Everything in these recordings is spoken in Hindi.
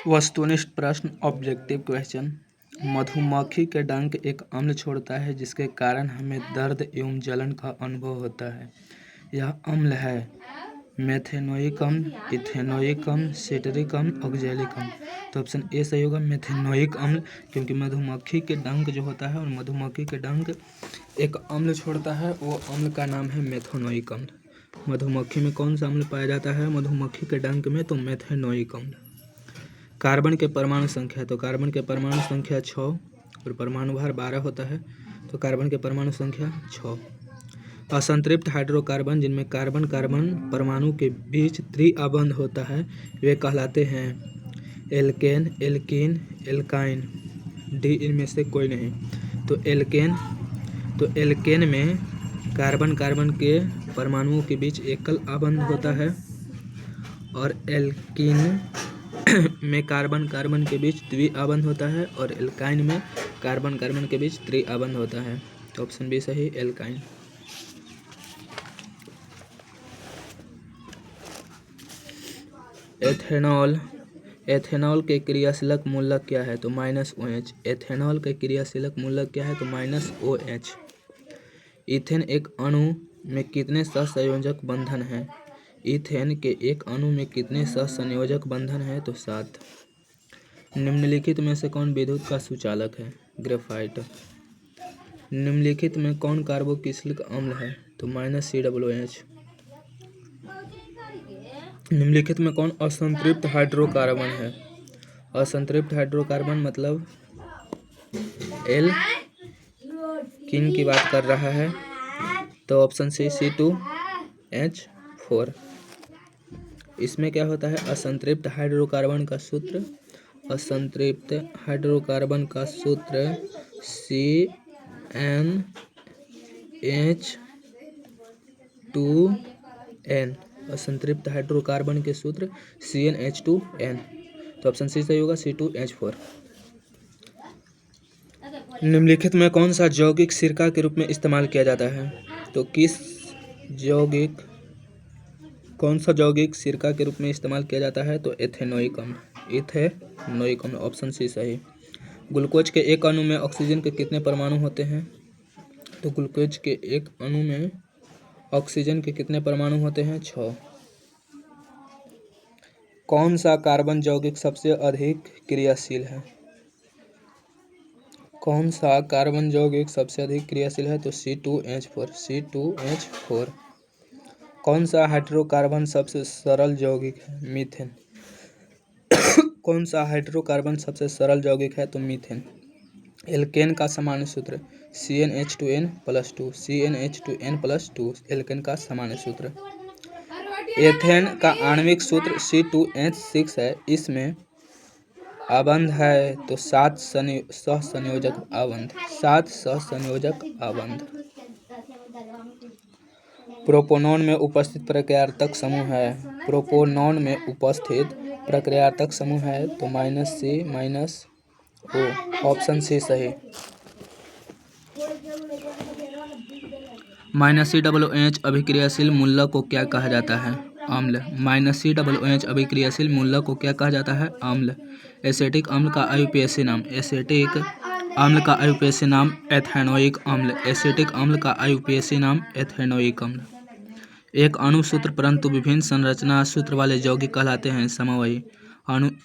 वस्तुनिष्ठ प्रश्न ऑब्जेक्टिव क्वेश्चन। मधुमक्खी के डंक एक अम्ल छोड़ता है जिसके कारण हमें दर्द एवं जलन का अनुभव होता है। यह अम्ल है मेथेनोइक अम्ल, इथेनोइक अम्ल, सिट्रिक अम्ल, ऑक्जेलिक अम्ल। तो ऑप्शन ए सही होगा मेथेनोइक अम्ल, क्योंकि मधुमक्खी के डंक जो होता है और मधुमक्खी के डंक एक अम्ल छोड़ता है, वो अम्ल का नाम है मेथेनोइक अम्ल। मधुमक्खी में कौन सा अम्ल पाया जाता है मधुमक्खी के डंक में? तो मेथेनोइक अम्ल। कार्बन के परमाणु संख्या, तो कार्बन के परमाणु संख्या 6 और परमाणु भार 12 होता है, तो कार्बन के परमाणु संख्या 6। असंतृप्त हाइड्रोकार्बन जिनमें कार्बन कार्बन परमाणु के बीच त्रिआबंध होता है वे कहलाते हैं एल्केन, एल्कीन, एल्काइन। डी इनमें से कोई नहीं। तो एल्केन में कार्बन कार्बन के परमाणुओं के बीच एकल आबंध होता है और एल्कीन में कार्बन कार्बन के बीच द्विआबंध होता है और एल्काइन में कार्बन कार्बन के बीच त्रिआबंध होता है। तो ऑप्शन बी सही, एल्काइन। एथेनॉल, एथेनॉल के क्रियाशीलक मूलक क्या है? तो -OH। एथेनॉल के क्रियाशीलक मूलक क्या है? तो -OH। इथेन एक अणु में कितने सहसंयोजक बंधन हैं? इथेन के एक अणु में कितने सहसंयोजक बंधन हैं? तो 7। निम्नलिखित में से कौन विद्युत का सुचालक है? ग्रेफाइट। निम्नलिखित में कौन कार्बोक्सिलिक अम्ल है? तो -COH। निम्नलिखित में कौन असंतृप्त हाइड्रोकार्बन है? असंतृप्त हाइड्रोकार्बन मतलब किन की बात कर रहा है? तो ऑप्शन सी C2H4। इसमें क्या होता है? असंतृप्त हाइड्रोकार्बन का सूत्र, असंतृप्त हाइड्रोकार्बन का सूत्र CnH2n। असंतृप्त हाइड्रोकार्बन के सूत्र CnH2n। तो ऑप्शन सी सही होगा, C2H4। निम्नलिखित में कौन सा यौगिक सिरका के रूप में इस्तेमाल किया जाता है? तो कौन सा यौगिक सिरका के रूप में इस्तेमाल किया जाता है? तो एथेनोइक अम्ल, इथेनोइक अम्ल। ऑप्शन सी सही। ग्लूकोज के एक अणु में ऑक्सीजन के कितने परमाणु होते हैं? तो ग्लूकोज के एक अणु में ऑक्सीजन के कितने परमाणु होते हैं? 6। कौन सा कार्बन यौगिक सबसे अधिक क्रियाशील है? कौन सा कार्बन यौगिक सबसे अधिक क्रियाशील है? तो C2H4। कौन सा हाइड्रोकार्बन सबसे सरल यौगिक है? मीथेन। कौन सा हाइड्रोकार्बन सबसे सरल यौगिक है? तो मीथेन। एल्केन का सामान्य सूत्र CnH2n+2। CnH2n+2 एल्केन का सामान्य सूत्र। एथेन का आणविक सूत्र C2H6 है। इसमें आबंध है तो 7 सहसंयोजक आबंध, 7 सहसंयोजक आबंध। प्रोपोनॉन में उपस्थित प्रक्रियात्मक समूह है। प्रोपोनॉन में उपस्थित प्रक्रियात्मक समूह है तो -C-O। ऑप्शन सी सही। -COOH अभिक्रियाशील मूलक को क्या कहा जाता है? अम्ल। -COOH अभिक्रियाशील मूलक को क्या कहा जाता है? अम्ल। एसिटिक अम्ल का आयुपीएसी नाम, एसिटिक अम्ल का आयुपीएसी नाम एथेनोइक अम्ल। एसिटिक अम्ल का आयुपीएसी नाम एथेनोइक अम्ल। एक अणु सूत्र परंतु विभिन्न संरचना सूत्र वाले यौगिक कहलाते हैं समवायी।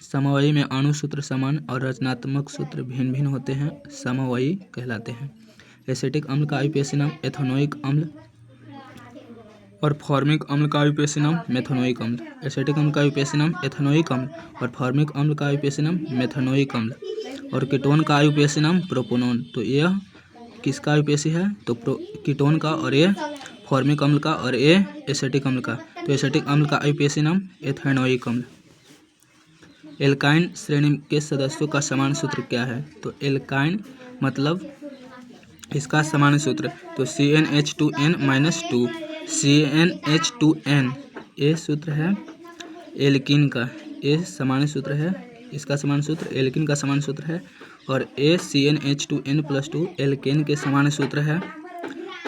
समवायी में अणु सूत्र समान और रचनात्मक सूत्र भिन्न भिन्न होते हैं, समवायी कहलाते हैं। एसिटिक अम्ल का आयुपीएसी नाम एथेनोइक अम्ल और फॉर्मिक अम्ल का आयुपीएसी नाम मेथेनोइक अम्ल। एसिटिक अम्ल का आयुपीएसी नाम एथेनोइक अम्ल और फॉर्मिक अम्ल का आयुपीएसी नाम मेथेनोइक अम्ल। और कीटोन का आयुपीएसी नाम प्रोपोनोन। तो यह किसका आयुपीएसी है? तो कीटोन का, और ये फॉर्मिक अम्ल का, और ये एसिटिक अम्ल का। तो एसिटिक अम्ल का आयुपीएसी नाम एथेनोइक अम्ल। एल्काइन श्रेणी के सदस्यों का सामान्य सूत्र क्या है? तो एल्काइन मतलब इसका सामान्य सूत्र तो CnH2n-2। CnH2n ये सूत्र है एल्कीन का, ये सामान्य सूत्र है, इसका सामान्य सूत्र एल्कीन का सामान्य सूत्र है। और ये CnH2n+2 एल्केन के सामान्य सूत्र है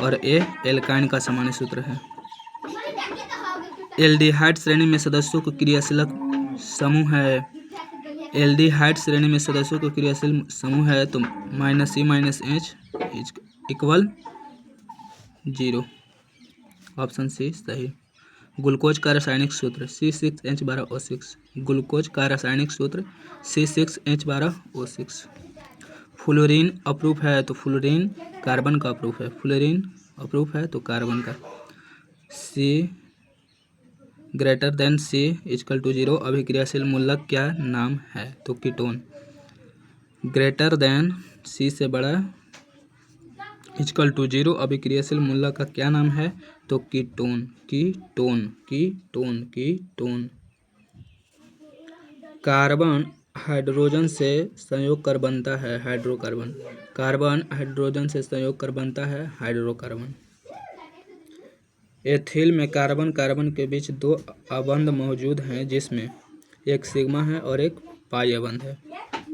और ये एल्काइन का सामान्य सूत्र है। एल्डिहाइड श्रेणी में सदस्यों को क्रियाशीलक समूह है एल्डिहाइड श्रेणी में सदस्यों का क्रियाशील समूह है तो -C-H इक्वल 0। ऑप्शन सी सही। ग्लूकोज का रासायनिक सूत्र C6H12O6। ग्लूकोज का रासायनिक सूत्र C6H12O6। फ्लोरीन अप्रूफ है तो फ्लोरीन कार्बन का अप्रूफ है। फ्लोरीन अप्रूफ है तो कार्बन का। C greater than C equal to 0 अभिक्रियाशील मूलक क्या नाम है तो कीटोन। ग्रेटर देन C से बड़ा इक्वल टू 0 अभिक्रियाशील मूलक का क्या नाम है तो ketone. Ketone ketone ketone. Carbon hydrogen से संयोग कर बनता है हाइड्रोकार्बन। कार्बन हाइड्रोजन से संयोग कर बनता है हाइड्रोकार्बन। एथिल में कार्बन कार्बन के बीच 2 अबंध मौजूद हैं जिसमें एक सिग्मा है और एक पाई अबंध है।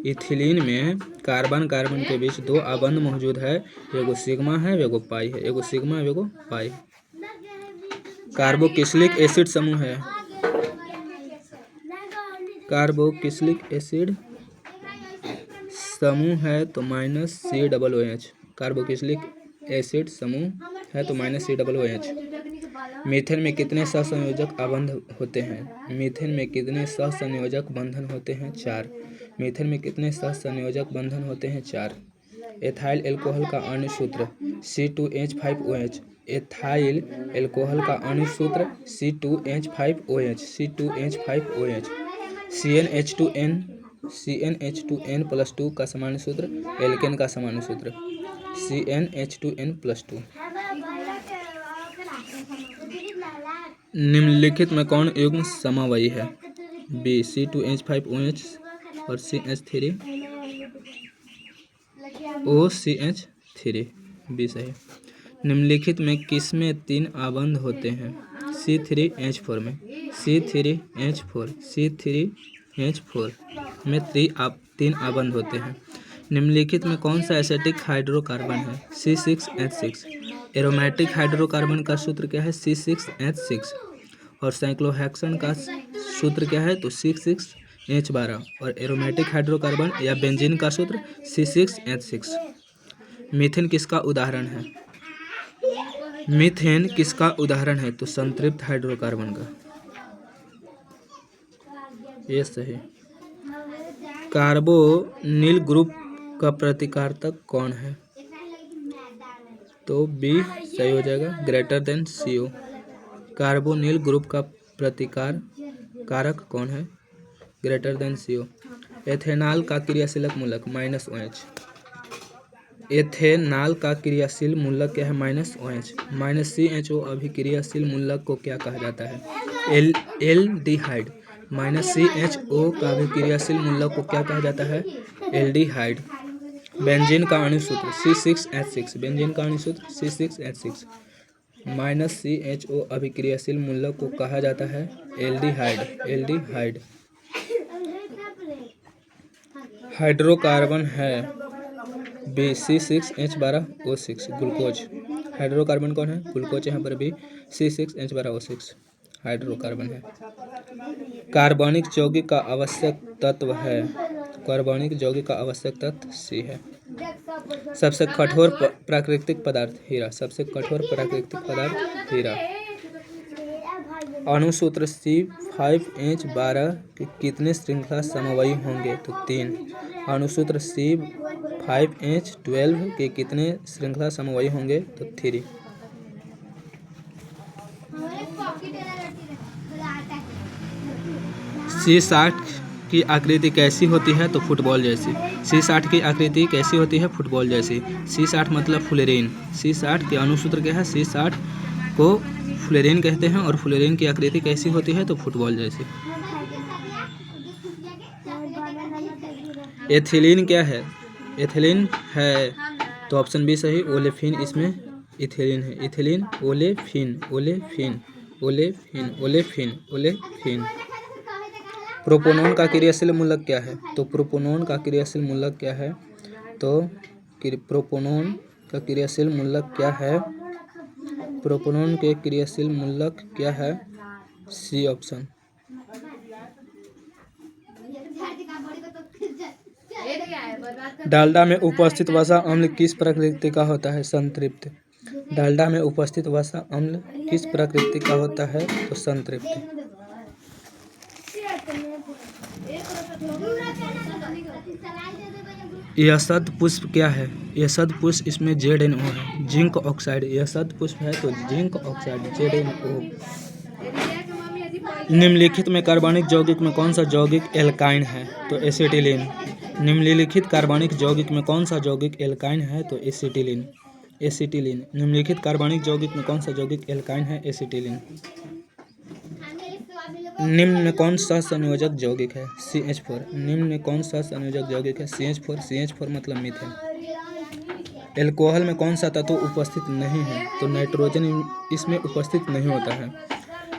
इथिलीन में कार्बन कार्बन के बीच 2 अबंध मौजूद है, एगो सिग्मा है एगो पाई है। एगो सिग्मा एगो पाई। कार्बोक्सिलिक एसिड समूह है। कार्बोक्सिलिक एसिड समूह है तो -COOH। कार्बोक्सिलिक एसिड समूह है तो -COOH। मीथेन में कितने सहसंयोजक अबंध होते हैं? मीथेन में कितने सहसंयोजक बंधन होते हैं? 4। मीथेन में कितने सहसंयोजक बंधन होते हैं? 4। एथाइल अल्कोहल का अणु सूत्र C2H5OH। एथाइल अल्कोहल का अणु सूत्र C2H5OH। C2H5OH। CnH2n + 2 का सामान्य सूत्र एल्केन का सामान्य सूत्र CnH2n + 2। निम्नलिखित में कौन युग्म समवायी है? B C2H5OH और CH3OCH3। बी सही। निम्नलिखित में किसमें 3 अबंध होते हैं? C3H4 में। C3H4 में 3 अबंध होते हैं। निम्नलिखित में कौन सा एसिटिक हाइड्रोकार्बन है? C6H6। एरोमेटिक हाइड्रोकार्बन का सूत्र क्या है? C6H6। और साइक्लोहेक्सेन का सूत्र क्या है तो C6H12। और एरोमेटिक हाइड्रोकार्बन या बेंजीन का सूत्र C6H6। मीथेन किसका उदाहरण है? मीथेन किसका उदाहरण है तो संतृप्त हाइड्रोकार्बन का। ये सही। कार्बोनिल ग्रुप का प्रतिकारक कौन है तो बी सही हो जाएगा, greater than CO। Carbonyl group का प्रतिकार कारक कौन है? Greater than CO। एथेनॉल का क्रियाशीलक मूलक -OH। एथेनॉल का क्रियाशील मूलक क्या है? -OH। -CHO अभिक्रियाशील मूलक को क्या कहा जाता है? एल्डिहाइड। -CHO का अभिक्रियाशील मूलक को क्या कहा जाता है? एल्डिहाइड। बेंजीन का अणु सूत्र C6H6। बेंजीन का अणु सूत्र C6H6। -CHO अभिक्रियाशील मूलक को कहा जाता है एल्डिहाइड। एल्डिहाइड। हाइड्रोकार्बन है B C6H12O6। ग्लूकोज। हाइड्रोकार्बन कौन है? ग्लूकोज। यहाँ पर भी C6H12O6 हाइड्रोकार्बन है। कार्बनिक यौगिक का आवश्यक तत्व है। कार्बनिक यौगिक का आवश्यक तत्व C है। सबसे कठोर प्राकृतिक पदार्थ हीरा। सबसे कठोर प्राकृतिक पदार्थ हीरा। अणु सूत्र C5H12 के कितने श्रृंखला समवायी होंगे तो 3। अणु सूत्र C5H12 के कितने श्रृंखला समवायी होंगे तो 3। C60 की आकृति कैसी होती है तो फुटबॉल जैसी। C60 की आकृति कैसी होती है? फुटबॉल जैसी। C60 मतलब फ्लोरीन। C60 के अणु सूत्र क्या है? C60 को फ्लोरीन कहते हैं और फ्लोरीन की आकृति कैसी होती है तो फुटबॉल जैसी। एथिलीन क्या है? एथिलीन है तो ऑप्शन बी सही, ओलेफिन इसमें इथिलीन है। Ethylene olefin olefin olefin olefin olefin. Propanone का क्रियाशील मूलक क्या है तो प्रोपोनोन का क्रियाशील मूलक क्या है तो प्रोपोनोन का क्रियाशील मूलक क्या है? प्रोपोनोन के क्रियाशील मूलक क्या है? C option. डालडा में उपस्थित वसा अम्ल किस प्रकृति का होता है? संतृप्त। डालडा में उपस्थित वसा अम्ल किस प्रकृति का होता है? तो संतृप्त। यह शतपुष्प क्या है? यह शतपुष्प, इसमें ZnO है। जिंक ऑक्साइड, यह शतपुष्प है तो जिंक ऑक्साइड ZnO। निम्नलिखित में कार्बनिक यौगिक में कौन सा यौगिक एल्काइन है? तो एसिटिलीन। निम्नलिखित कार्बनिक यौगिक में कौन सा यौगिक एल्काइन है? तो एसिटिलीन। एसिटिलीन। निम्नलिखित कार्बनिक यौगिक में कौन सा यौगिक एल्काइन है? एसिटिलीन। निम्न में कौन सा संयोजक यौगिक है? CH4। निम्न में कौन सा संयोजक यौगिक है? CH4। CH4 मतलब मीथेन। एल्कोहल में कौन सा तत्व उपस्थित नहीं है? तो नाइट्रोजन इसमें उपस्थित नहीं होता है।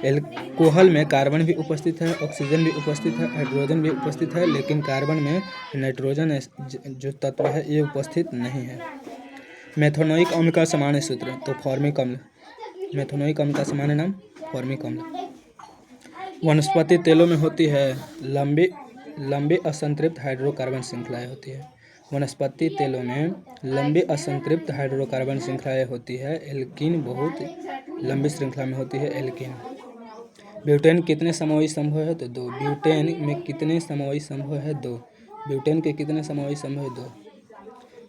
एल्कोहल में कार्बन भी उपस्थित है, ऑक्सीजन भी उपस्थित है, हाइड्रोजन भी उपस्थित है, लेकिन कार्बन में नाइट्रोजन जो तत्व है ये उपस्थित नहीं है। मेथनोइक अम्ल का सामान्य सूत्र? तो फॉर्मिक अम्ल। मेथनोइक अम्ल का सामान्य नाम फॉर्मिक अम्ल। वनस्पति तेलों में होती है लंबी असंतृप्त हाइड्रोकार्बन श्रृंखलाएं होती है। वनस्पति तेलों में लंबी असंतृप्त हाइड्रोकार्बन श्रृंखलाएं होती है। एल्कीन बहुत लंबी श्रृंखला में होती है, एल्कीन। ब्यूटेन कितने समूही समूह है? तो 2। ब्यूटेन में कितने समूही समूह है? 2। ब्यूटेन के कितने समूही समूह है? 2।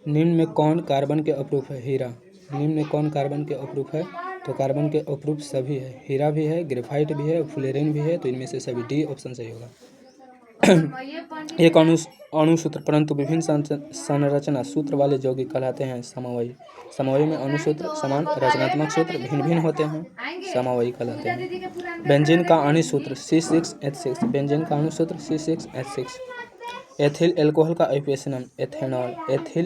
निम्न में कौन कार्बन के अपरूप है? हीरा। निम्न में कौन कार्बन के अपरूप है? तो कार्बन के अपरूप सभी है। हीरा भी है, ग्रेफाइट भी है, फ्लोरीन भी है, तो इनमें से सभी डी ऑप्शन सही होगा। एक अणुसूत्र परंतु विभिन्न संरचना सूत्र वाले यौगिक कहलाते हैं समवायी। समवायी में अणुसूत्र समान, रचनात्मक सूत्र भिन्न भिन्न होते हैं, समवायी कहलाते हैं। बेंजीन का अणुसूत्र C6H6। बेंजीन का अणुसूत्र C6H6। एथिल एल्कोहल का IUPAC नाम? एथेनॉल। एथिल